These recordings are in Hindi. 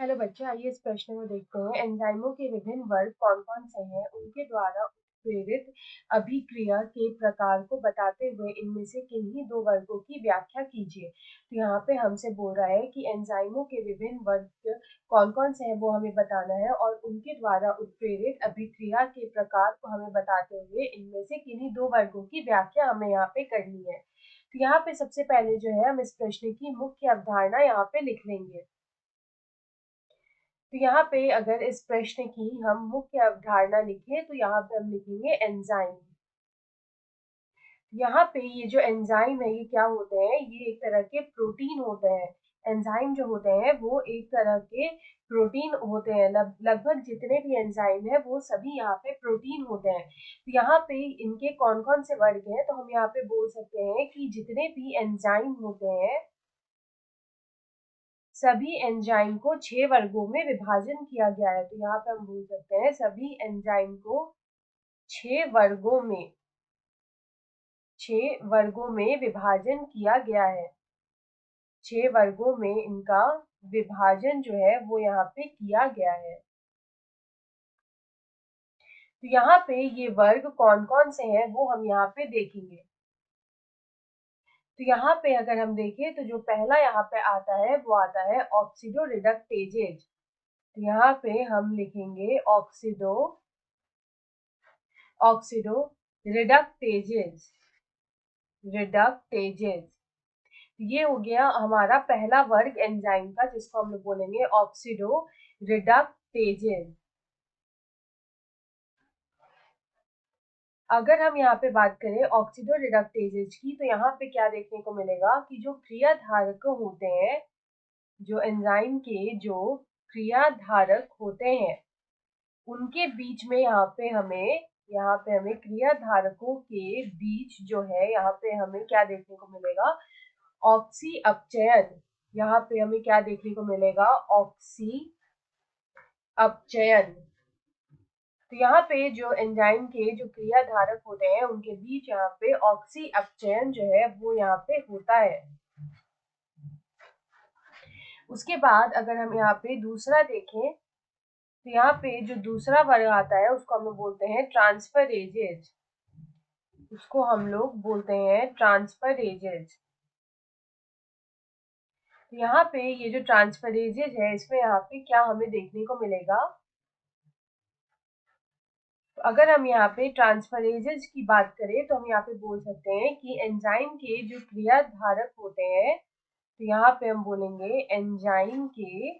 हेलो बच्चे, आइए इस प्रश्न को देखते हैं। एंजाइमों के विभिन्न वर्ग कौन-कौन से हैं? उनके द्वारा उत्प्रेरित अभिक्रिया के प्रकार को बताते हुए इनमें से किन्हीं दो वर्गों की व्याख्या कीजिए। तो यहाँ पे हमसे बोल रहा है कि एंजाइमों के विभिन्न वर्ग कौन-कौन से हैं वो हमें बताना है और उनके द्वारा उत्प्रेरित अभिक्रिया के प्रकार को हमें बताते हुए इनमें से किन्हीं दो वर्गों की व्याख्या हमें यहाँ पे करनी है। तो यहाँ पे सबसे पहले जो है हम इस प्रश्न की मुख्य अवधारणा यहाँ पे लिख लेंगे। तो यहाँ पे अगर इस प्रश्न की हम मुख्य अवधारणा लिखें तो यहाँ पे हम लिखेंगे एंजाइम। यहाँ पे ये जो एंजाइम है ये क्या होते हैं? ये एक तरह के प्रोटीन होते हैं। एंजाइम जो होते हैं वो एक तरह के प्रोटीन होते हैं। लगभग जितने भी एंजाइम है वो सभी यहाँ पे प्रोटीन होते हैं। तो यहाँ पे इनके कौन कौन से वर्ग हैं? तो हम यहाँ पे बोल सकते हैं कि जितने भी एंजाइम होते हैं सभी एंजाइम को 6 वर्गों में विभाजन किया गया है। तो यहाँ पे हम बोल सकते हैं सभी एंजाइम को 6 वर्गों में विभाजन किया गया है। 6 वर्गों में इनका विभाजन जो है वो यहाँ पे किया गया है। तो यहाँ पे ये वर्ग कौन-कौन से हैं वो हम यहाँ पे देखेंगे। तो यहाँ पे अगर हम देखें तो जो पहला यहाँ पे आता है वो आता है ऑक्सीडो रिडक्टेजेज। तो यहाँ पे हम लिखेंगे ऑक्सीडो रिडक्टेजेस। ये हो गया हमारा पहला वर्ग एंजाइम का जिसको हम लोग बोलेंगे ऑक्सीडो रिडक्टेजेस। अगर हम यहाँ पे बात करें ऑक्सीडो रिडक्टेजेज की तो यहाँ पे क्या देखने को मिलेगा कि जो क्रियाधारक होते हैं, जो एंजाइम के जो क्रियाधारक होते हैं उनके बीच में यहाँ पे हमें क्रियाधारकों के बीच जो है यहाँ पे हमें क्या देखने को मिलेगा? ऑक्सी अपचयन। यहाँ पे हमें क्या देखने को मिलेगा? ऑक्सी अपचयन। तो यहाँ पे जो एंजाइम के जो क्रियाधारक होते हैं उनके बीच यहाँ पे ऑक्सी अपचयन जो है वो यहाँ पे होता है। उसके बाद अगर हम यहाँ पे दूसरा देखें तो यहाँ पे जो दूसरा वर्ग आता है उसको हम लोग बोलते हैं ट्रांसफरेजेज। उसको हम लोग बोलते हैं ट्रांसफरेजेज। तो यहाँ पे ये जो ट्रांसफरेजेज है इसमें यहाँ पे क्या हमें देखने को मिलेगा? तो अगर हम यहाँ पे ट्रांसफरेजेज की बात करें तो हम यहाँ पे बोल सकते हैं कि एंजाइम के जो क्रियाधारक होते हैं तो यहाँ पे हम बोलेंगे एंजाइम के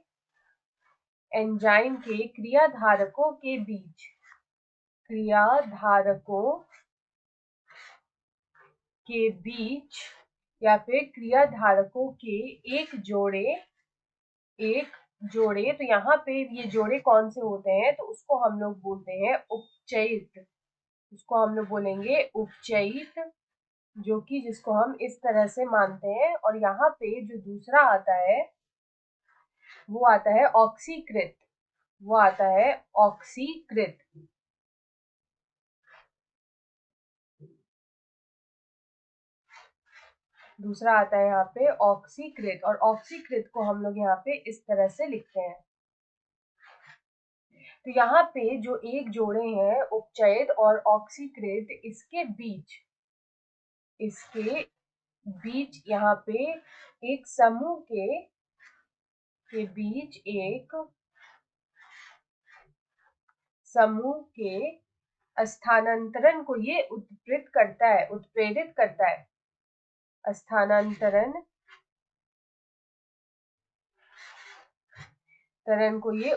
क्रियाधारकों के बीच या फिर क्रियाधारकों के एक जोड़े। तो यहाँ पे ये जोड़े कौन से होते हैं? तो उसको हम लोग बोलते हैं उपचयित। उसको हम लोग बोलेंगे उपचयित, जो कि जिसको हम इस तरह से मानते हैं। और यहाँ पे जो दूसरा आता है वो आता है ऑक्सीकृत। दूसरा आता है यहाँ पे ऑक्सीकृत, और ऑक्सीकृत को हम लोग यहाँ पे इस तरह से लिखते हैं। तो यहाँ पे जो एक जोड़े हैं उपचयित और ऑक्सीकृत, इसके बीच यहाँ पे एक समूह के बीच एक समूह के स्थानांतरण को ये उत्प्रेरित करता है। स्थानांतरण को ये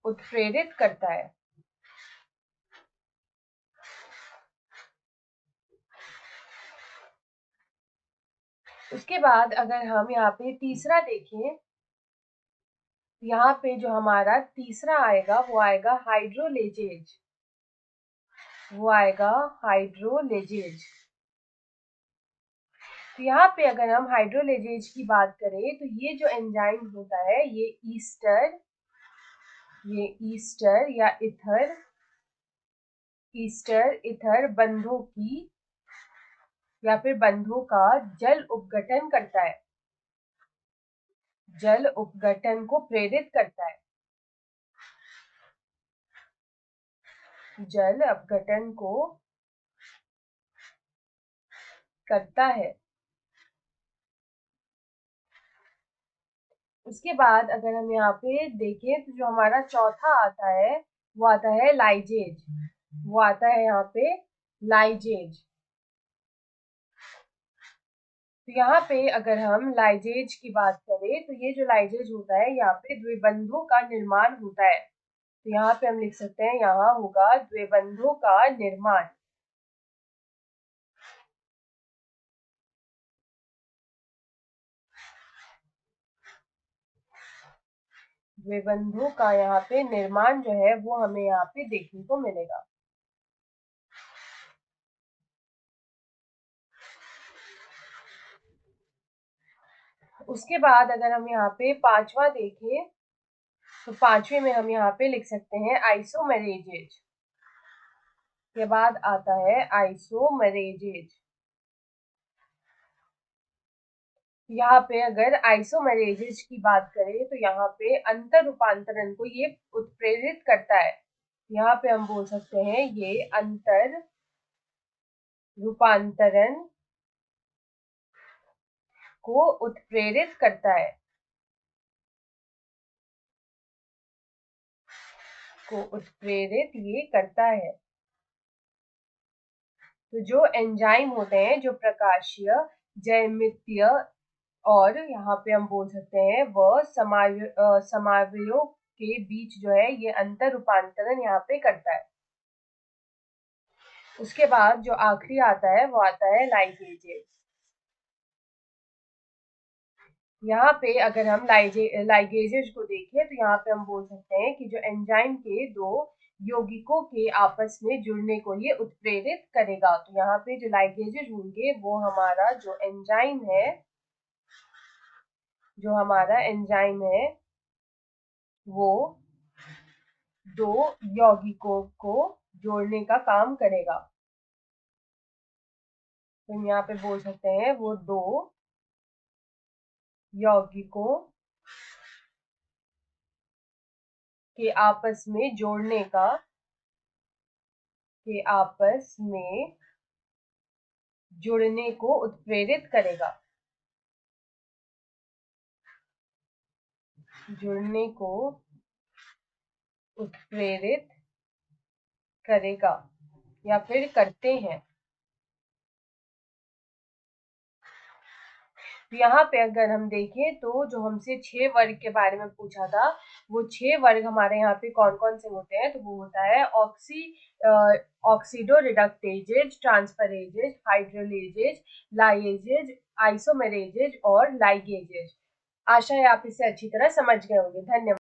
उत्प्रेरित करता है। उसके बाद अगर हम यहाँ पे तीसरा देखें, यहाँ पे जो हमारा तीसरा आएगा वो आएगा हाइड्रोलेजेज। तो यहाँ पे अगर हम हाइड्रोलेजेज की बात करें तो ये जो एंजाइम होता है ये ईस्टर या ईथर बंधों की या फिर बंधों का जल अपघटन करता है। जल अपघटन को प्रेरित करता है। जल अपघटन को करता है। उसके बाद अगर हम यहाँ पे देखें तो जो हमारा चौथा आता है वो आता है लाइजेज। वो आता है यहाँ पे लाइजेज। तो यहाँ पे अगर हम लाइजेज की बात करें तो ये जो लाइजेज होता है यहाँ पे द्विबंधों का निर्माण होता है। तो यहाँ पे हम लिख सकते हैं, यहाँ होगा द्विबंधों का निर्माण। द्विबंधों का यहाँ पे निर्माण जो है वो हमें यहाँ पे देखने को मिलेगा। उसके बाद अगर हम यहाँ पे पांचवा देखें तो पांचवे में हम यहाँ पे लिख सकते हैं आइसोमेरेजेज। के बाद आता है आइसोमेरेजेज। यहाँ पे अगर आइसोमेरेजेज की बात करें तो यहाँ पे अंतर रूपांतरण को ये उत्प्रेरित करता है। यहाँ पे हम बोल सकते हैं ये अंतर रूपांतरण को उत्प्रेरित करता है। को उत्प्रेरित ये करता है। तो जो एंजाइम होते हैं, जो प्रकाशीय, जैमितीय और यहाँ पे हम बोल सकते हैं वह समावयवों के बीच जो है ये अंतर रूपांतरण यहाँ पे करता है। उसके बाद जो आखिरी आता है वो आता है लाइगेजेज। यहाँ पे अगर हम लाइगेजेज को देखें तो यहाँ पे हम बोल सकते हैं कि जो एंजाइम के दो यौगिकों के आपस में जुड़ने को ये उत्प्रेरित करेगा। तो यहाँ पे जो लाइगेजेज होंगे वो हमारा जो हमारा एंजाइम है वो दो यौगिकों को जोड़ने का काम करेगा। तो हम यहाँ पे बोल सकते हैं वो दो यौगिकों के आपस में जुड़ने को उत्प्रेरित करेगा। जुड़ने को उत्प्रेरित करेगा या फिर करते हैं। तो यहाँ पे अगर हम देखें तो जो हमसे 6 वर्ग के बारे में पूछा था वो 6 वर्ग हमारे यहाँ पे कौन कौन से होते हैं। तो वो होता है ऑक्सीडो रिडक्टेजेज, ट्रांसफरेजेज, हाइड्रोलेजेज, लाइएजेज, आइसोमेरेजेज और लाइगेजेज। आशा है आप इसे अच्छी तरह समझ गए होंगे। धन्यवाद।